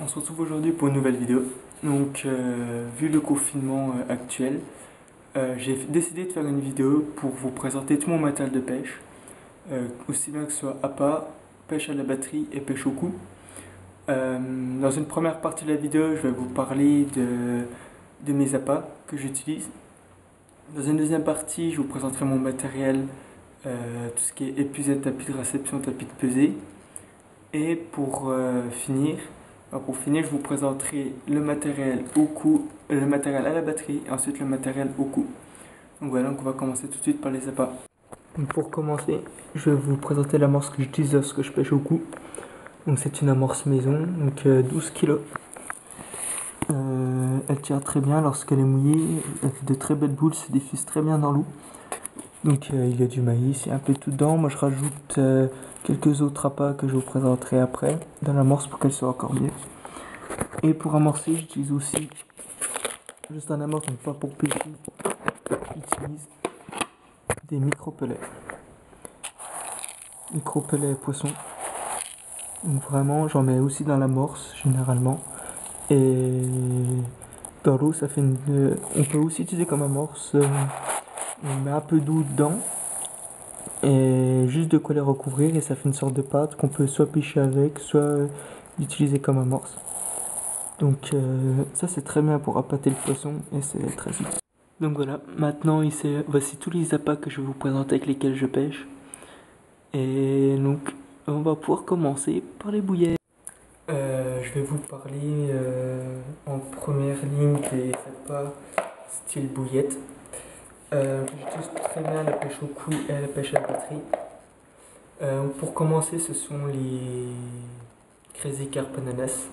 On se retrouve aujourd'hui pour une nouvelle vidéo. Donc, vu le confinement actuel, j'ai décidé de faire une vidéo pour vous présenter tout mon matériel de pêche, aussi bien que ce soit appât, pêche à la batterie et pêche au coup. Dans une première partie de la vidéo, je vais vous parler de mes appâts que j'utilise. Dans une deuxième partie, je vous présenterai mon matériel, tout ce qui est épuisette, tapis de réception, tapis de pesée. Et pour finir, je vous présenterai le matériel au coup, le matériel à la batterie et ensuite le matériel au coup. Donc voilà, donc on va commencer tout de suite par les appâts. Donc pour commencer, je vais vous présenter l'amorce que j'utilise lorsque je pêche au coup. Donc c'est une amorce maison, donc 12 kg. Elle tient très bien lorsqu'elle est mouillée, elle fait de très belles boules, se diffuse très bien dans l'eau. Donc il y a du maïs, il y a un peu tout dedans. Moi je rajoute quelques autres appâts que je vous présenterai après dans l'amorce pour qu'elle soit encore mieux. Et pour amorcer, j'utilise aussi juste un amorce, donc pas pour pêcher. J'utilise des micro-pellets. Micro-pellets poisson. Donc vraiment, j'en mets aussi dans l'amorce généralement. Et dans l'eau, ça fait une. On peut aussi utiliser comme amorce. On met un peu d'eau dedans. Et juste de quoi les recouvrir et ça fait une sorte de pâte qu'on peut soit pêcher avec, soit utiliser comme amorce. Donc ça c'est très bien pour appâter le poisson et c'est très utile. Donc voilà, maintenant voici tous les appâts que je vais vous présenter avec lesquels je pêche. Et donc on va pouvoir commencer par les bouillettes. Je vais vous parler en première ligne des appâts style bouillette. J'utilise très bien la pêche au coup et la pêche à la batterie. Pour commencer, ce sont les Crazy Carp Ananas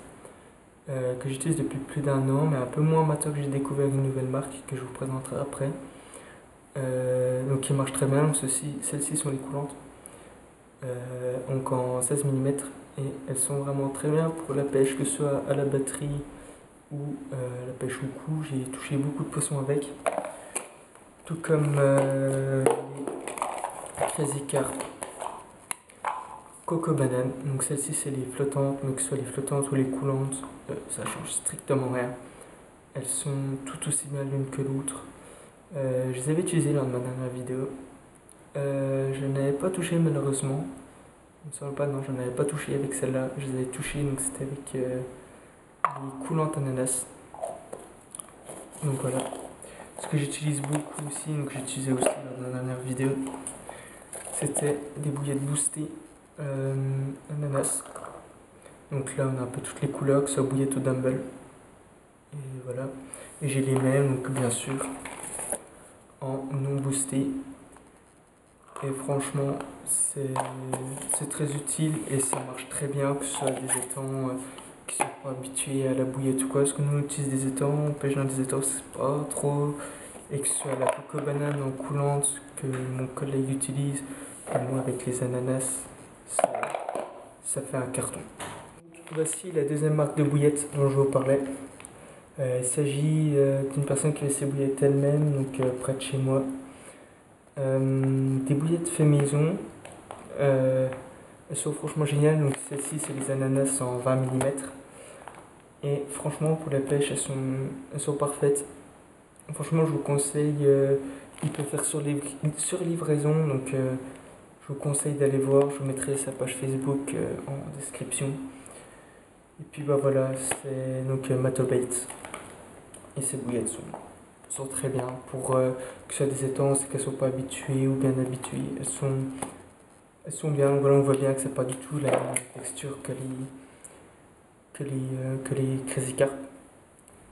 que j'utilise depuis plus d'un an, mais un peu moins maintenant que j'ai découvert une nouvelle marque que je vous présenterai après. Donc qui marche très bien. Celles-ci sont les coulantes, donc en 16 mm, et elles sont vraiment très bien pour la pêche, que ce soit à la batterie ou la pêche au coup. J'ai touché beaucoup de poissons avec, tout comme les Crazy Carp Coco Banane. Donc celle-ci c'est les flottantes, mais que ce soit les flottantes ou les coulantes, ça change strictement rien. Elles sont tout aussi bien l'une que l'autre. Je les avais utilisées lors de ma dernière vidéo. Je n'avais pas touché malheureusement. Il me semble pas, non, je n'en avais pas touché avec celle-là. Je les avais touchées, donc c'était avec les coulantes ananas. Donc voilà. Ce que j'utilise beaucoup aussi, donc j'utilisais aussi lors de ma dernière vidéo, c'était des bouillettes boostées ananas. Donc là on a un peu toutes les couleurs, que ce soit bouillette ou dumbbell. Et voilà. Et j'ai les mêmes, donc bien sûr, en non boosté. Et franchement, c'est très utile et ça marche très bien, que ce soit des étangs qui sont pas habitués à la bouillette ou quoi. Parce que nous on utilise des étangs, on pêche dans des étangs, c'est pas trop. Et que ce soit la coco banane en coulante que mon collègue utilise, et moi avec les ananas, ça fait un carton. Voici la deuxième marque de bouillette dont je vous parlais. Il s'agit d'une personne qui fait ses bouillettes elle-même, donc près de chez moi. Des bouillettes fait maison. Elles sont franchement géniales. Donc celles-ci c'est les ananas en 20 mm. Et franchement pour la pêche elles sont parfaites. Franchement je vous conseille, il peut faire sur livraison, donc je vous conseille d'aller voir. Je vous mettrai sa page Facebook en description. Et puis bah voilà, c'est donc Matobait. Et ces bouillettes sont très bien pour que ce soit des étangs, c'est qu'elles ne sont pas habituées ou bien habituées. Elles sont bien. Donc voilà, on voit bien que c'est pas du tout la même texture que les Crazy Carp.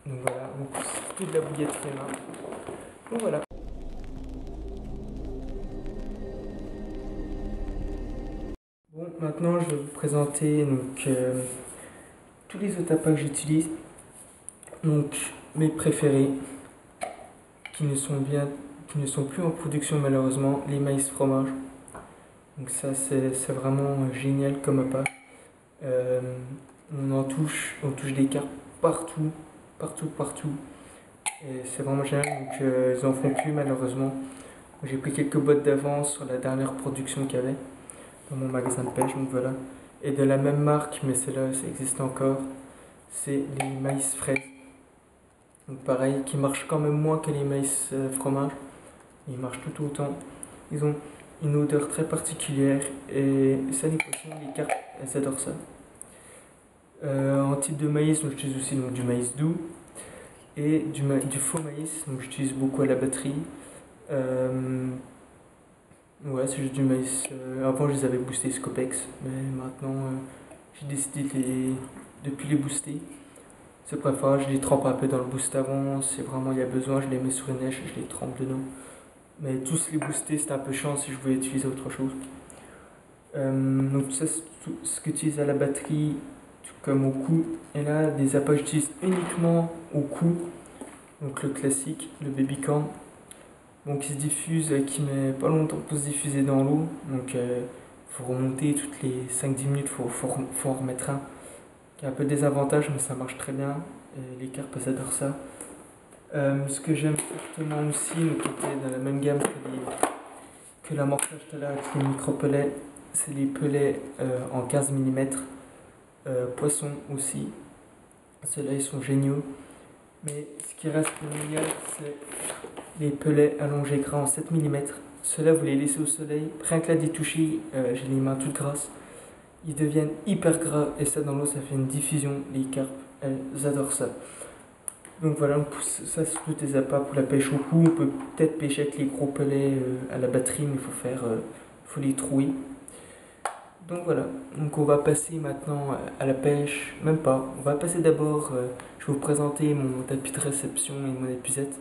Donc voilà, c'est toute la bouillette Réma. Donc voilà. Bon, maintenant je vais vous présenter donc, tous les autres appâts que j'utilise. Donc mes préférés, qui ne sont plus en production malheureusement, les maïs fromage. Donc ça c'est vraiment génial comme appât. On touche des carpes partout. Et c'est vraiment génial, donc ils en font plus malheureusement. J'ai pris quelques bottes d'avance sur la dernière production qu'il y avait dans mon magasin de pêche, donc voilà. Et de la même marque, mais celle-là ça existe encore, c'est les maïs fraises. Donc pareil, qui marchent quand même moins que les maïs fromage. Ils marchent tout autant. Ils ont une odeur très particulière et ça, les poissons, les carpes, elles adorent ça. En type de maïs, donc j'utilise aussi donc, du maïs doux et du faux maïs, donc j'utilise beaucoup à la batterie. Ouais, c'est juste du maïs. Avant, je les avais boostés Scopex, mais maintenant, j'ai décidé de les booster. C'est préférable, je les trempe un peu dans le boost avant. Si vraiment il y a besoin, je les mets sur une neige et je les trempe dedans. Mais tous les booster, c'était un peu chiant si je voulais utiliser autre chose. Donc, ça, c'est tout ce que j'utilise à la batterie, tout comme au cou. Et là, des appâts que j'utilise uniquement au cou. Donc, le classique, le babycam. Bon, qui se diffuse, qui met pas longtemps pour se diffuser dans l'eau. Donc, faut remonter toutes les 5-10 minutes, faut en remettre un. Qui a un peu des avantages, mais ça marche très bien. Et les carpes, elles adorent ça. Ce que j'aime fortement aussi, donc, qui était dans la même gamme que la morphage tout à l'heure avec les micro-pelets, c'est les pelets en 15 mm. Poisson aussi. Ceux-là, ils sont géniaux. Mais ce qui reste meilleur, c'est les pelets allongés gras en 7 mm. Ceux-là, vous les laissez au soleil. Rien que là d'y toucher, j'ai les mains toutes grasses. Ils deviennent hyper gras et ça dans l'eau, ça fait une diffusion. Les carpes, elles adorent ça. Donc voilà, ça c'est toutes les appâts pour la pêche au cou. On peut peut-être pêcher avec les gros pelets à la batterie, mais il faut les trouer. Donc voilà, donc on va passer maintenant à la pêche, même pas. On va passer d'abord, je vais vous présenter mon tapis de réception et mon épuisette.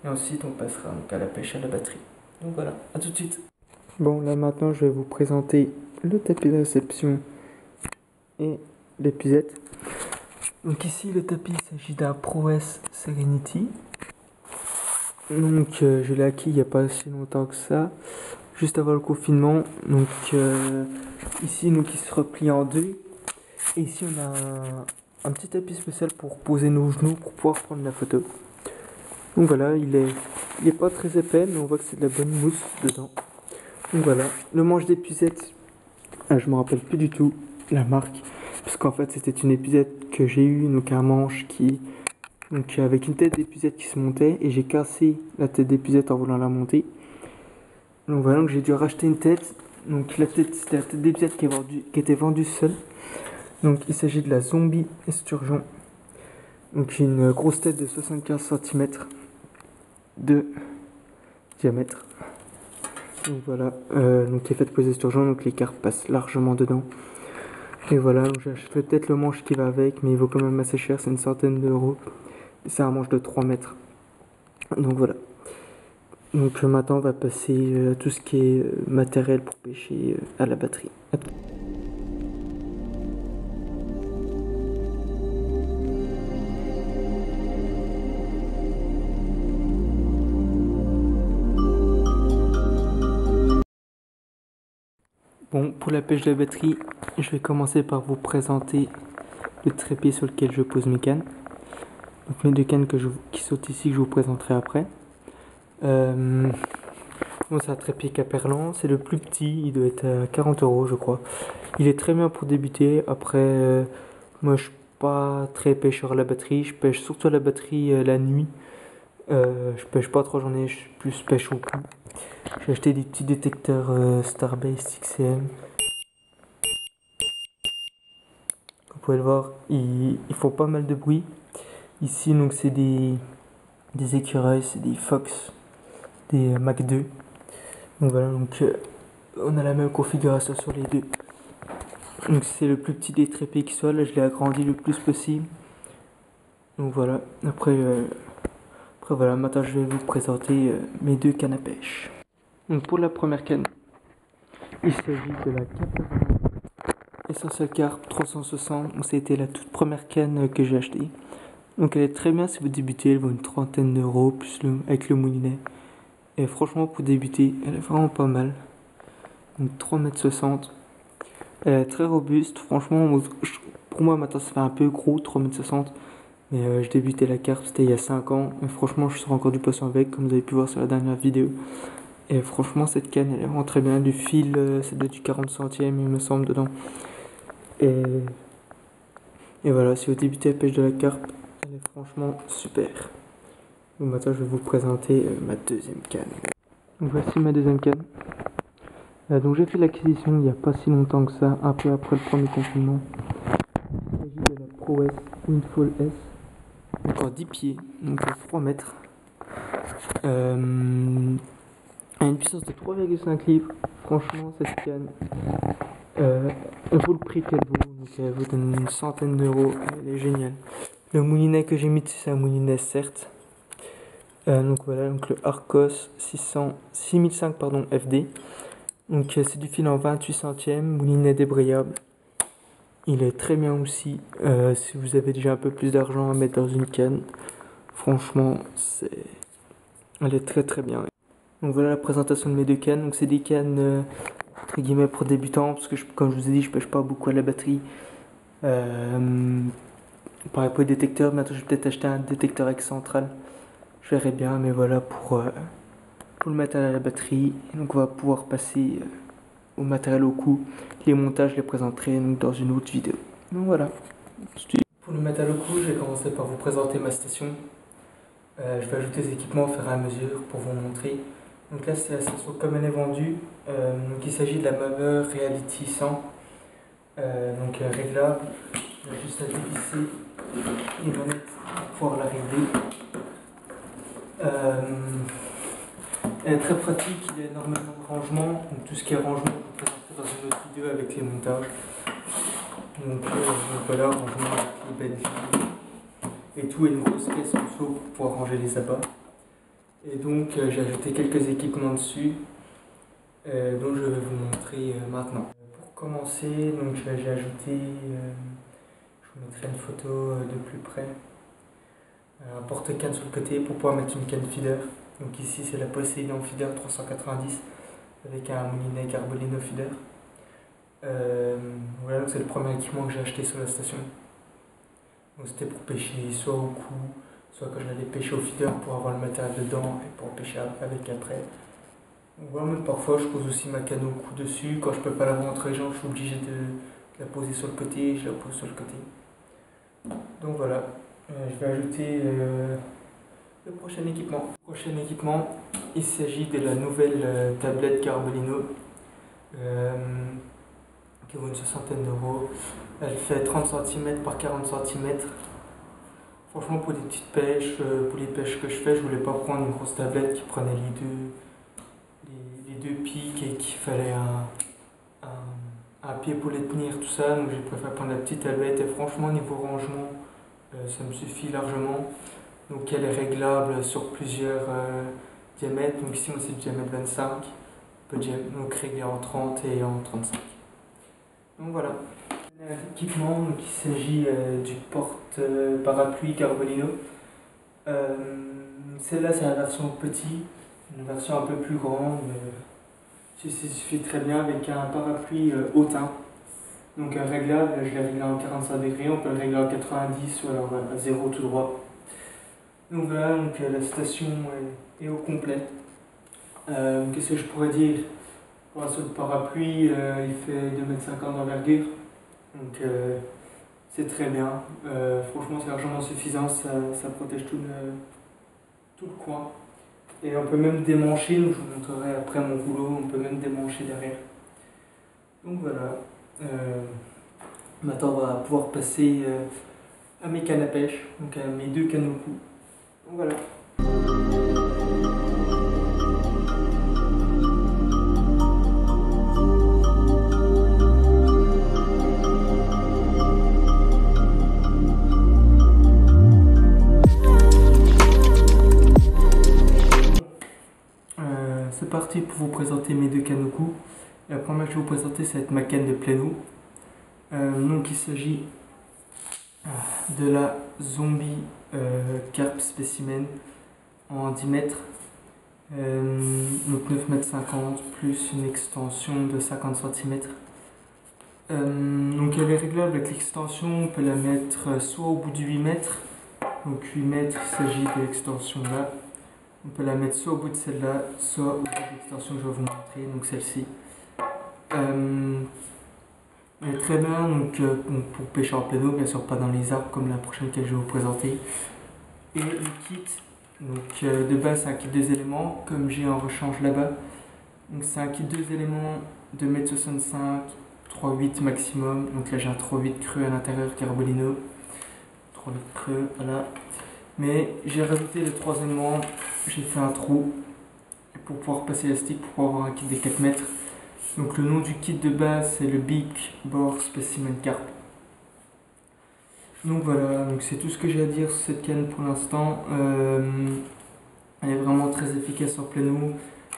Et ensuite on passera donc à la pêche à la batterie. Donc voilà, à tout de suite. Bon, là maintenant je vais vous présenter le tapis de réception et l'épuisette. Donc ici le tapis, il s'agit d'un ProS Serenity. Donc je l'ai acquis il n'y a pas si longtemps que ça, juste avant le confinement. Donc ici donc il se replie en deux. Et ici on a un petit tapis spécial pour poser nos genoux pour pouvoir prendre la photo. Donc voilà, il est pas très épais, mais on voit que c'est de la bonne mousse dedans. Donc voilà, le manche d'épuisette, je me rappelle plus du tout la marque, parce qu'en fait c'était une épuisette que j'ai eue, donc un manche donc avec une tête d'épuisette qui se montait, et j'ai cassé la tête d'épuisette en voulant la monter. Donc voilà, donc j'ai dû racheter une tête. Donc la tête, c'était la tête d'épuisette qui était vendue seule. Donc il s'agit de la Zombie Esturgeon. Donc j'ai une grosse tête de 75 cm de diamètre. Donc voilà, donc qui est faite pour les esturgeons, donc les carpes passent largement dedans. Et voilà, donc j'achèterai peut-être le manche qui va avec, mais il vaut quand même assez cher, c'est une centaine d'euros. C'est un manche de 3 mètres. Donc voilà. Donc maintenant on va passer à tout ce qui est matériel pour pêcher à la batterie. Bon, pour la pêche de la batterie, je vais commencer par vous présenter le trépied sur lequel je pose mes cannes. Donc mes deux cannes qui sautent ici, que je vous présenterai après. Bon, c'est un trépied Caperlan, c'est le plus petit, il doit être à 40 euros je crois. Il est très bien pour débuter. Après, moi je suis pas très pêcheur à la batterie, je pêche surtout à la batterie la nuit. Je pêche pas trop, j'en ai plus pêche au cou. J'ai acheté des petits détecteurs Starbase XCM. Vous pouvez le voir, ils font pas mal de bruit. Ici, donc, c'est des écureuils, c'est des Fox, des Mac 2. Donc voilà, donc on a la même configuration sur les deux. Donc c'est le plus petit des trépieds qui soit. Là, je l'ai agrandi le plus possible. Donc voilà. Après voilà, maintenant je vais vous présenter mes deux cannes à pêche. Donc pour la première canne, il s'agit de la Caperlan Essential Carp 360. Donc c'était la toute première canne que j'ai achetée. Donc elle est très bien si vous débutez, elle vaut une trentaine d'euros plus avec le moulinet. Et franchement pour débuter, elle est vraiment pas mal. Donc 3,60 m. Elle est très robuste, franchement pour moi maintenant ça fait un peu gros 3,60 m. Mais je débutais la carpe, c'était il y a 5 ans. Et franchement je sors encore du poisson avec, comme vous avez pu voir sur la dernière vidéo. Et franchement cette canne elle est vraiment très bien. Du fil, c'est du 40 centièmes il me semble dedans. Et Et voilà, si vous débutez la pêche de la carpe, elle est franchement super. Donc maintenant je vais vous présenter ma deuxième canne. Donc voici ma deuxième canne. Donc j'ai fait l'acquisition il n'y a pas si longtemps que ça, un peu après le premier confinement. Il s'agit de la Pro S Windfall S. Encore 10 pieds, donc 3 mètres. A une puissance de 3,5 livres. Franchement, cette canne, elle vaut le prix qu'elle vaut. Donc elle vous donne une centaine d'euros. Elle est géniale. Le moulinet que j'ai mis dessus, c'est un moulinet certes. Donc voilà, donc le Arcos 6005 FD. Donc c'est du fil en 28 centièmes, moulinet débrayable. Il est très bien aussi. Si vous avez déjà un peu plus d'argent à mettre dans une canne, franchement, elle est très très bien. Donc voilà la présentation de mes deux cannes. Donc c'est des cannes entre guillemets pour débutants parce que comme je vous ai dit, je pêche pas beaucoup à la batterie. Pareil pour les détecteurs. Maintenant, je vais peut-être acheter un détecteur avec centrale. Je verrai bien, mais voilà pour le matériel à la batterie. Donc on va pouvoir passer au matériel au cou. Les montages, je les présenterai donc dans une autre vidéo. Donc voilà. Pour le matériel au cou, je vais commencer par vous présenter ma station. Je vais ajouter des équipements au fur et à mesure pour vous montrer. Donc là, c'est la station comme elle est vendue. Donc il s'agit de la Maver Reality 100. Donc réglable. Il y a juste à dévisser les manettes pour pouvoir la régler. Elle est très pratique, il y a énormément de rangements. Donc tout ce qui est rangement, je vous présenterai dans une autre vidéo avec les montages. Donc voilà, rangement avec les belles filles. Et tout, et une grosse caisse en dessous pour pouvoir ranger les abats. Et donc j'ai ajouté quelques équipements dessus, dont je vais vous montrer maintenant. Pour commencer, donc j'ai ajouté, je vous mettrai une photo de plus près, un porte-canne sur le côté pour pouvoir mettre une canne feeder. Donc ici c'est la Poseidon Feeder 390 avec un moulinet Garbolino Feeder. Voilà, c'est le premier équipement que j'ai acheté sur la station. Donc c'était pour pêcher soit au cou, soit quand j'allais pêcher au feeder pour avoir le matériel dedans et pour pêcher avec après. Donc voilà, même parfois je pose aussi ma canne au cou dessus. Quand je peux pas l'avoir entre les jambes, je suis obligé de la poser sur le côté, je la pose sur le côté. Donc voilà, je vais ajouter le prochain équipement. Le prochain équipement, il s'agit de la nouvelle tablette Garbolino qui vaut une soixantaine d'euros. Elle fait 30 cm par 40 cm. Franchement, pour des petites pêches, pour les pêches que je fais, je voulais pas prendre une grosse tablette qui prenait les deux pics et qu'il fallait un pied pour les tenir, tout ça. Donc j'ai préféré prendre la petite tablette et franchement, niveau rangement, ça me suffit largement. Donc elle est réglable sur plusieurs diamètres. Donc ici, moi, c'est le diamètre 25. Donc réglé en 30 et en 35. Donc voilà. L'équipement, donc il s'agit du porte-parapluie Garbolino. Celle-là, c'est la version petit, une version un peu plus grande. Ça suffit très bien avec un parapluie hautain. Donc réglable, je l'ai réglé en 45 degrés, on peut le régler en 90 ou alors à 0 tout droit. Donc voilà, donc, la station est au complet. Qu'est-ce que je pourrais dire? Pour un saut de parapluie, il fait 2,50 m d'envergure. Donc c'est très bien. Franchement, c'est largement suffisant, ça protège tout le coin. Et on peut même démancher, donc je vous montrerai après mon rouleau, on peut même démancher derrière. Donc voilà. Maintenant, on va pouvoir passer à mes cannes à pêche, donc à mes deux cannes au cou. Donc voilà. C'est parti pour vous présenter mes deux cannes au cou. La première que je vais vous présenter, ça va être ma canne de plein eau. Donc il s'agit de la Zombie Carp Specimen en 10 mètres. Donc 9,50 m plus une extension de 50 cm. Donc elle est réglable avec l'extension, on peut la mettre soit au bout de 8 mètres. Donc 8 mètres, il s'agit de l'extension là. On peut la mettre soit au bout de celle-là, soit au bout de l'extension que je vais vous montrer, donc celle-ci. Elle est très bien donc, pour pêcher en plein eau, bien sûr pas dans les arbres comme la prochaine que je vais vous présenter. Et le kit, donc de base c'est un kit 2 éléments comme j'ai en rechange là-bas. Donc c'est un kit 2 éléments de 1m65, 3,8 maximum. Donc là j'ai un 3,8 creux à l'intérieur Garbolino. 3,8 creux, voilà. Mais j'ai rajouté le 3 éléments, j'ai fait un trou pour pouvoir passer l'élastique, pour pouvoir avoir un kit de 4 mètres. Donc le nom du kit de base c'est le Big Bore Specimen Carp. Donc voilà, donc c'est tout ce que j'ai à dire sur cette canne pour l'instant. Elle est vraiment très efficace en pleine eau.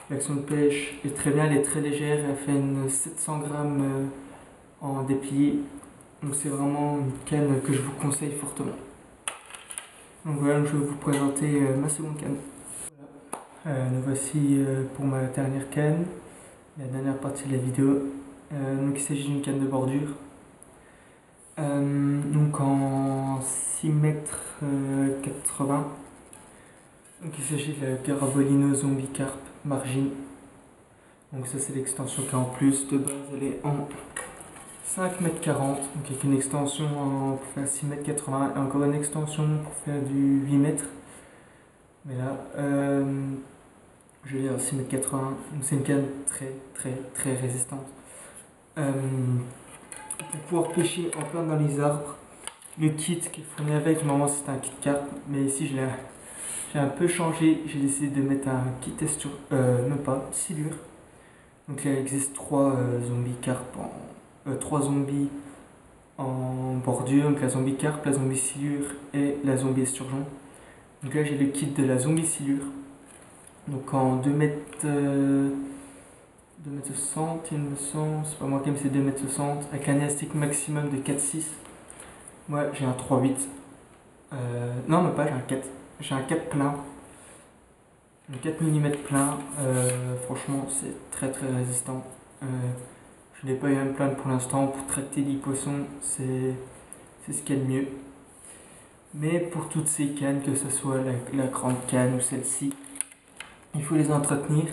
L'action de pêche est très bien, elle est très légère, elle fait une 700 grammes en déplié. Donc c'est vraiment une canne que je vous conseille fortement. Donc voilà, je vais vous présenter ma seconde canne. Voilà. Nous voici pour ma dernière canne, la dernière partie de la vidéo. Donc il s'agit d'une canne de bordure. Donc en 6 mètres 80. Donc il s'agit de la Garbolino Zombie Carp Margin. Donc ça c'est l'extension qui est en plus. De base elle est en 5 mètres 40. Donc avec une extension pour faire 6 mètres 80 et encore une extension pour faire du 8 mètres. Mais là je vais à 6 mètres 80. Donc c'est une canne très résistante. Pour pouvoir pêcher en plein dans les arbres. Le kit qui est fourni avec, normalement c'est un kit carp, mais ici j'ai un peu changé, j'ai décidé de mettre un kit non pas, silure. Donc là il existe 3 zombies carp, 3 zombies en bordure, donc la zombie carp, la zombie silure et la zombie esturgeon. Donc là j'ai le kit de la zombie silure, donc en 2 mètres 60, il me semble, c'est pas moi qui me c'est 2 mètres 60, avec un élastique maximum de 4,6. Moi j'ai un 3,8. Non, mais pas, j'ai un 4. J'ai un 4 plein. Un 4 mm plein. Franchement, c'est très résistant. Je n'ai pas eu à me plaindre pour l'instant. Pour traiter des poissons, c'est ce qu'il y a de mieux. Mais pour toutes ces cannes, que ce soit la grande canne ou celle-ci, il faut les entretenir.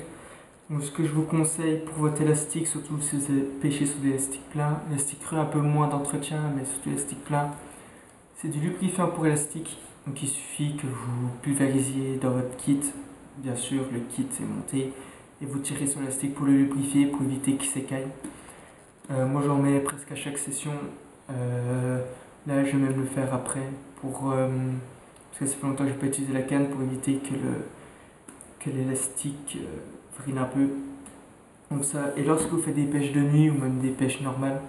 Donc, ce que je vous conseille pour votre élastique, surtout si vous pêchez sur des élastiques pleins, élastique creux un peu moins d'entretien, mais surtout élastique plein, c'est du lubrifiant pour élastique. Donc il suffit que vous pulvérisiez dans votre kit. Bien sûr, le kit est monté et vous tirez sur l'élastique pour le lubrifier, pour éviter qu'il s'écaille. Moi j'en mets presque à chaque session. Là je vais même le faire après parce que ça fait longtemps que je n'ai pas utilisé la canne, pour éviter que l'élastique vrille un peu. Donc ça, et lorsque vous faites des pêches de nuit ou même des pêches normales,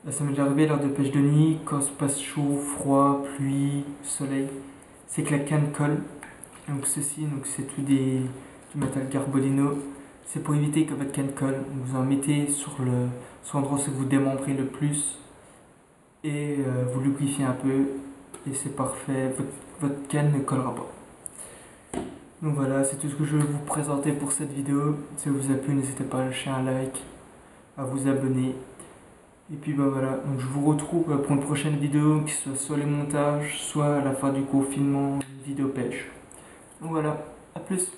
ça m'est déjà arrivé lors de pêche de nuit, quand il se passe chaud, froid, pluie, soleil, c'est que la canne colle. Donc ceci, c'est tout du métal Garbolino. C'est pour éviter que votre canne colle. Vous en mettez sur l'endroit où vous démembrez le plus et vous lubrifiez un peu et c'est parfait. Votre canne ne collera pas. Donc voilà, c'est tout ce que je vais vous présenter pour cette vidéo. Si ça vous a plu, n'hésitez pas à lâcher un like, à vous abonner. Et puis bah voilà, donc je vous retrouve pour une prochaine vidéo, qui soit les montages, soit à la fin du confinement, une vidéo pêche. Donc voilà, à plus.